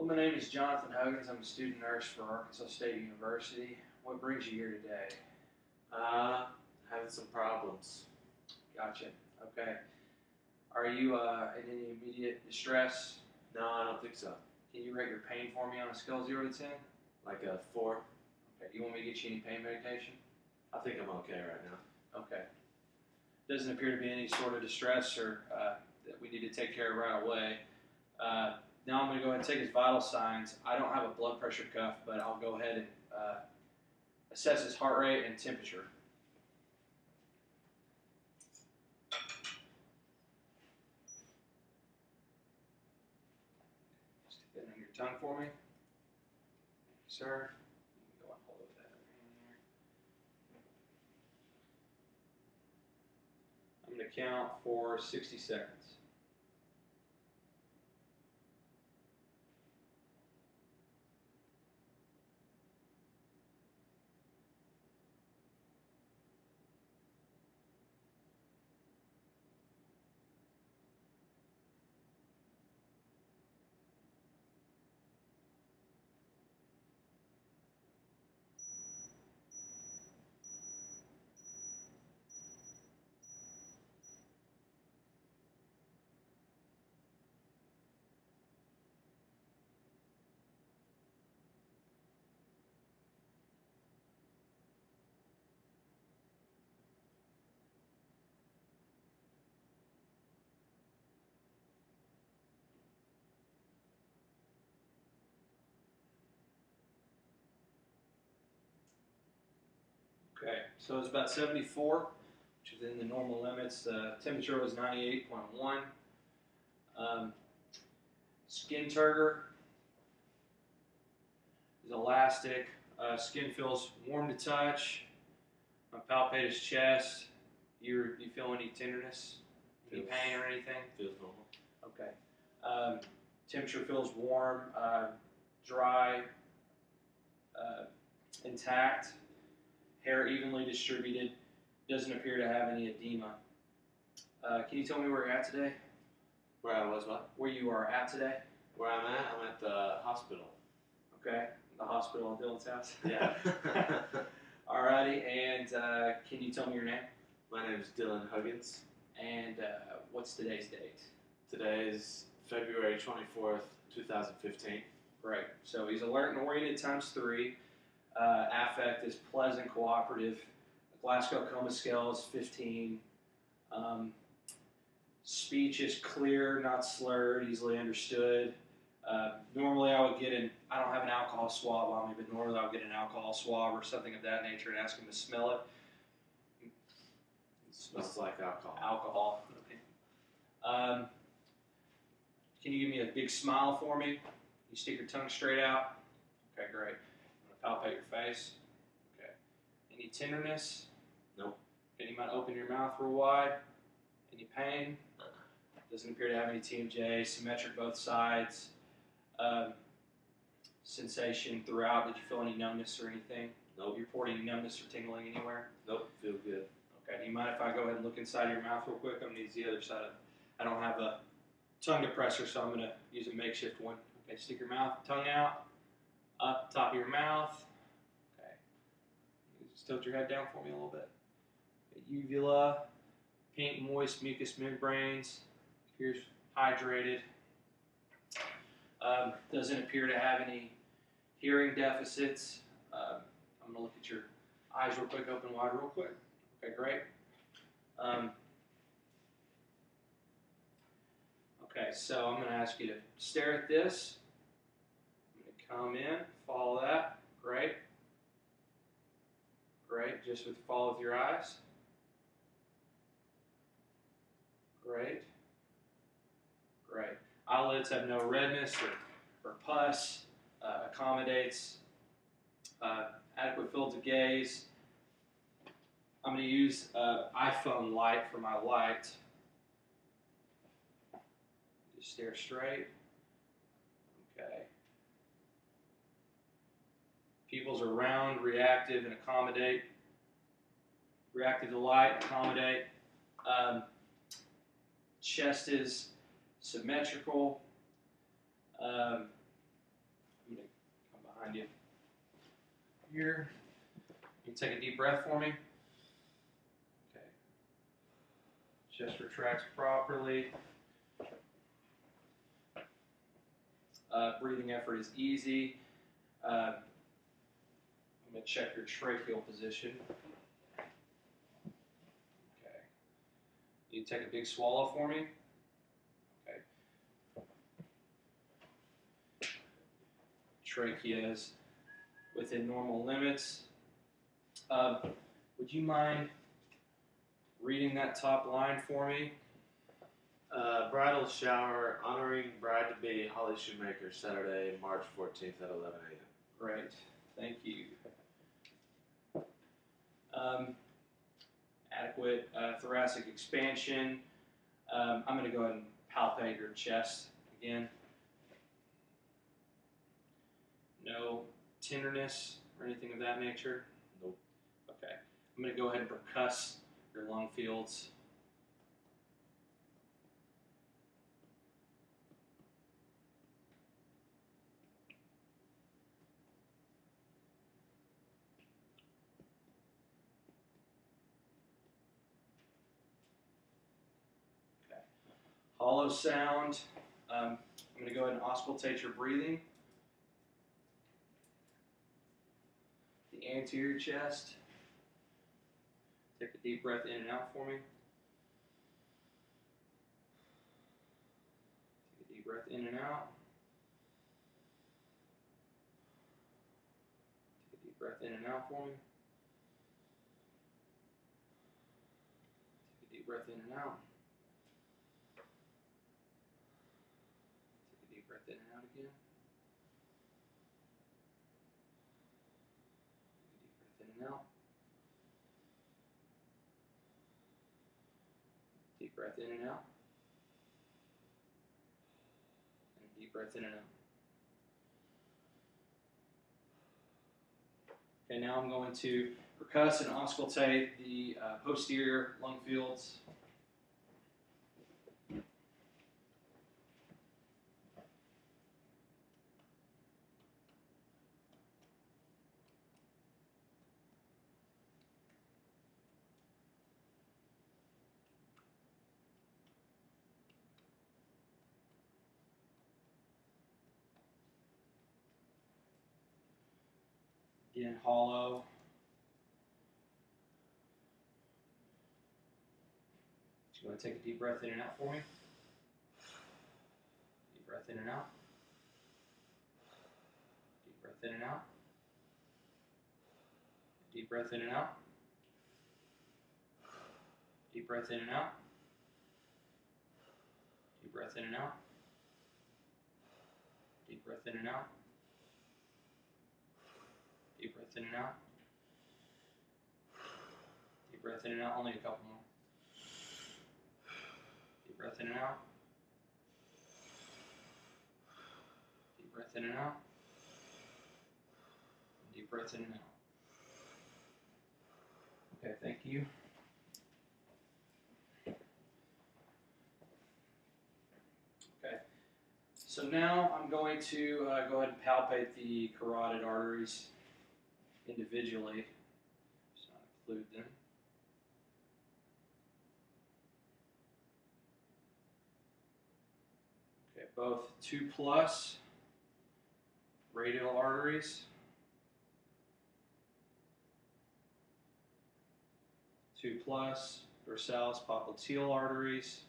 Well, my name is Jonathan Huggins. I'm a student nurse for Arkansas State University. What brings you here today? Having some problems. Gotcha. Okay. Are you in any immediate distress? No, I don't think so. Can you rate your pain for me on a scale of 0 to 10? Like a 4. Okay. You want me to get you any pain medication? I think I'm okay right now. Okay. Doesn't appear to be any sort of distress or that we need to take care of right away. Now I'm going to go ahead and take his vital signs. I don't have a blood pressure cuff, but I'll go ahead and assess his heart rate and temperature. Stick that on your tongue for me. Sir, you can go and hold that in there. I'm going to count for 60 seconds. Okay, so it's about 74, which is in the normal limits. Temperature was 98.1. Skin turgor is elastic. Skin feels warm to touch. I palpate his chest. You feel any tenderness, any pain or anything? Feels normal. Okay. Temperature feels warm, dry, intact. Hair evenly distributed, doesn't appear to have any edema. Can you tell me where you're at today? Where I was what? Where you are at today? Where I'm at the hospital. Okay, the hospital at Dylan's house. Yeah. Alrighty, and can you tell me your name? My name is Dylan Huggins. And what's today's date? Today is February 24th, 2015. Great, so he's alert and oriented times 3. Affect is pleasant, cooperative. The Glasgow Coma scale is 15. Speech is clear, not slurred, easily understood. Normally I would I don't have an alcohol swab on me, but normally I would get an alcohol swab or something of that nature and ask him to smell it. It smells like alcohol. Alcohol. Okay. Can you give me a big smile for me? You stick your tongue straight out. Okay, great. Palpate your face. Okay. Any tenderness? Nope. Okay, you might open your mouth real wide. Any pain? Doesn't appear to have any TMJ. Symmetric both sides. Sensation throughout. Did you feel any numbness or anything? Nope. You report any numbness or tingling anywhere? Nope. Feel good. Okay. Do you mind if I go ahead and look inside of your mouth real quick? I'm going to use the other side of it. I don't have a tongue depressor, so I'm going to use a makeshift one. Okay. Stick your tongue out. Up top of your mouth. Okay. Just tilt your head down for me a little bit. Okay. Uvula, pink moist mucous membranes, appears hydrated. Doesn't appear to have any hearing deficits. I'm going to look at your eyes real quick, open wide real quick. Okay, great. Okay, so I'm going to ask you to stare at this. Come in, follow that, great. Great, just follow with your eyes. Great. Great. Eyelids have no redness or pus, accommodates adequate field of gaze. I'm going to use iPhone light for my light. Just stare straight. Okay. Pupils are round, reactive, and accommodate. Reactive to light, accommodate. Chest is symmetrical. behind you. Here. You take a deep breath for me. Okay. Chest retracts properly. Breathing effort is easy. I'm going to check your tracheal position. Okay. You take a big swallow for me. Okay. Trachea is within normal limits. Would you mind reading that top line for me? Bridal shower honoring bride-to-be Holly Shoemaker, Saturday, March 14th at 11 a.m. Great, thank you. Adequate thoracic expansion. I'm going to go ahead and palpate your chest again. No tenderness or anything of that nature? Nope. Okay. I'm going to go ahead and percuss your lung fields. Hollow sound. I'm going to go ahead and auscultate your breathing. The anterior chest. Take a deep breath in and out for me. Take a deep breath in and out. Take a deep breath in and out for me. Take a deep breath in and out. Breath in and out again. Deep breath in and out. And a deep breath in and out. Okay, now I'm going to percuss and auscultate the posterior lung fields. Again, hollow. You want to take a deep breath in and out for me? Deep breath in and out. Deep breath in and out. Deep breath in and out. Deep breath in and out. Deep breath in and out. Deep breath in and out. Deep breath in and out. Deep breath in and out. Only a couple more. Deep breath in and out. Deep breath in and out. Deep breath in and out. Okay, thank you. Okay, so now I'm going to go ahead and palpate the carotid arteries individually. Just not include them. Okay, both 2+ radial arteries, 2+ dorsalis popliteal arteries,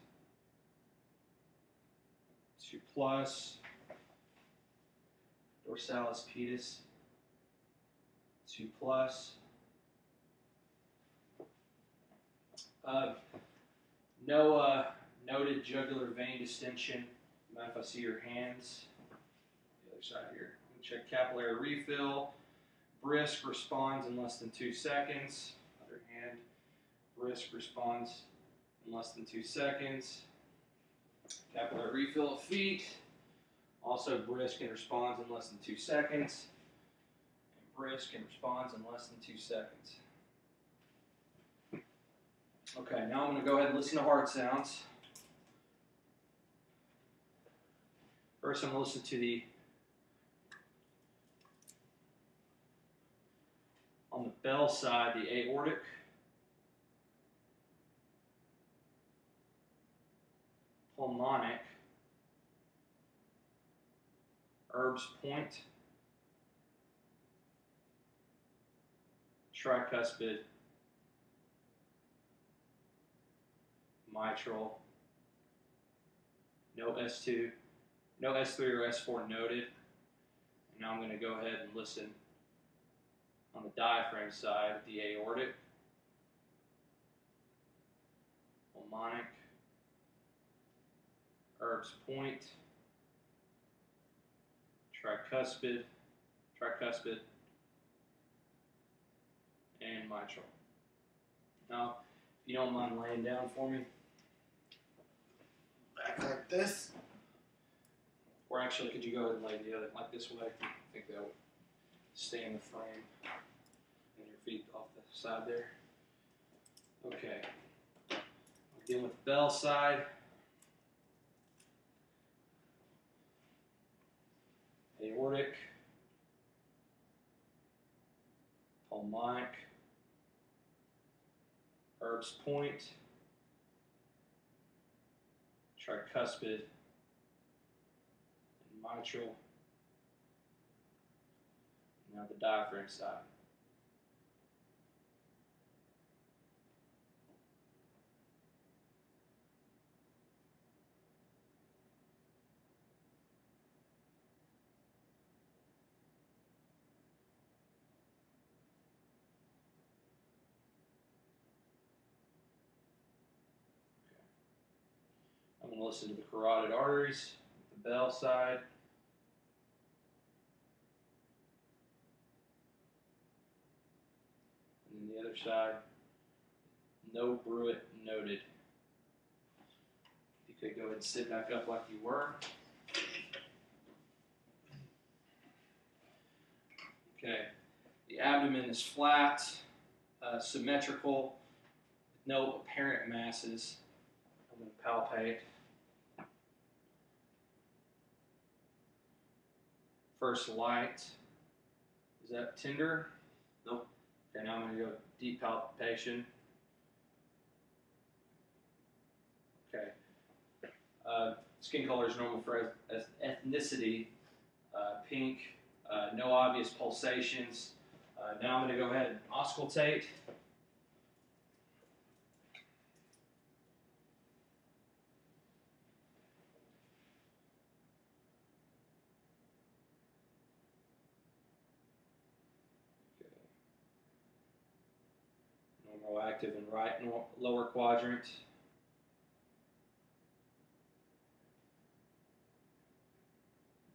2+ dorsalis pedis, 2+. No noted jugular vein distension. Mind if I see your hands? The other side here. Check capillary refill. Brisk responds in less than 2 seconds. Other hand. Brisk responds in less than 2 seconds. Capillary refill of feet. Also brisk and responds in less than 2 seconds. And brisk and responds in less than 2 seconds. Okay, now I'm going to go ahead and listen to heart sounds. First, I'm going to listen to the On the bell side, the aortic. Pulmonic. Erb's point. Tricuspid. Mitral. No S2, no S3 or S4 noted. And now I'm going to go ahead and listen on the diaphragm side, the aortic, pulmonic, Erb's point, tricuspid, and mitral. Now, if you don't mind laying down for me, back like this. Or actually, could you go ahead and lay the other, like this way? I think that would stay in the frame. And your feet off the side there. Okay. We're dealing with the bell side. Aortic. Pulmonic. Erb's point. Tricuspid. Mitral. Now the diaphragm side. I'm going to listen to the carotid arteries, the bell side. And then the other side, no bruit noted. If you could go ahead and sit back up like you were. Okay, the abdomen is flat, symmetrical, no apparent masses. I'm going to palpate. First light. Is that tender? Nope. Okay, now I'm going to go deep palpation. Okay. Skin color is normal for ethnicity. Pink. No obvious pulsations. Now I'm going to go ahead and auscultate. Normal active in right lower quadrant.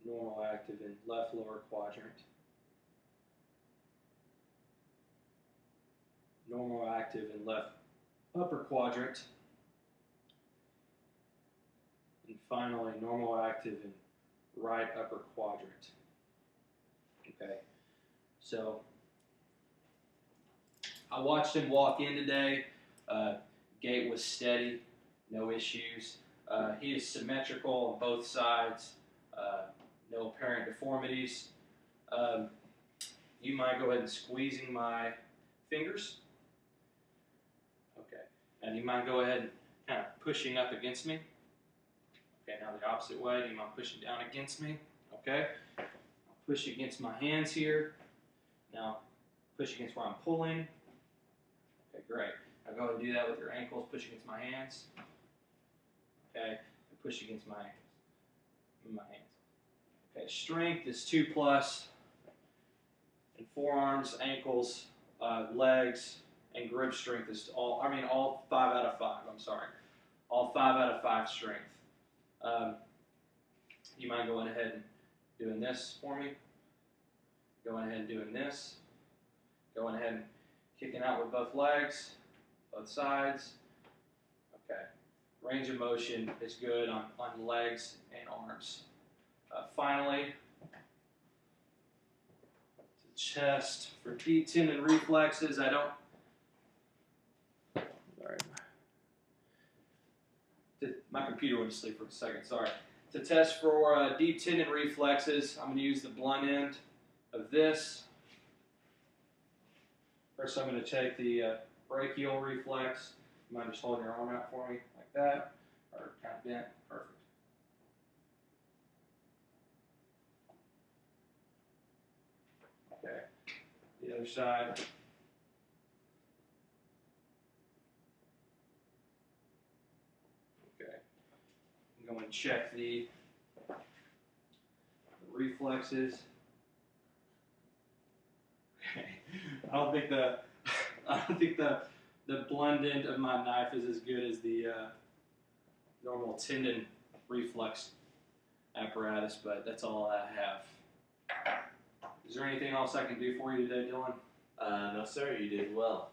Normal active in left lower quadrant. Normal active in left upper quadrant. And finally, normal active in right upper quadrant. Okay, so I watched him walk in today. Gait was steady, no issues. He is symmetrical on both sides, no apparent deformities. You mind go ahead and squeezing my fingers? Okay, and you mind go ahead and kind of pushing up against me? Okay, now the opposite way. Do you mind pushing down against me? Okay, I'll push against my hands here. Now push against where I'm pulling. Okay, great. Now go ahead and do that with your ankles. Push against my hands. Okay, and push against my hands. Okay, strength is 2+. And forearms, ankles, legs, and grip strength is all 5 out of 5. I'm sorry, all 5 out of 5 strength. You mind going ahead and doing this for me? Going ahead and doing this. Going ahead and kicking out with both legs, both sides. Okay. Range of motion is good on legs and arms. Finally, to chest for deep tendon reflexes. My computer went to sleep for a second, sorry. To test for deep tendon reflexes, I'm going to use the blunt end of this. First, I'm going to take the brachial reflex. You mind just holding your arm out for me like that, or kind of bent? Perfect. Okay. The other side. Okay. I'm going to check the reflexes. Okay. I don't think the blunt end of my knife is as good as the normal tendon reflex apparatus, but that's all I have. Is there anything else I can do for you today, Dylan? No, sir. You did well.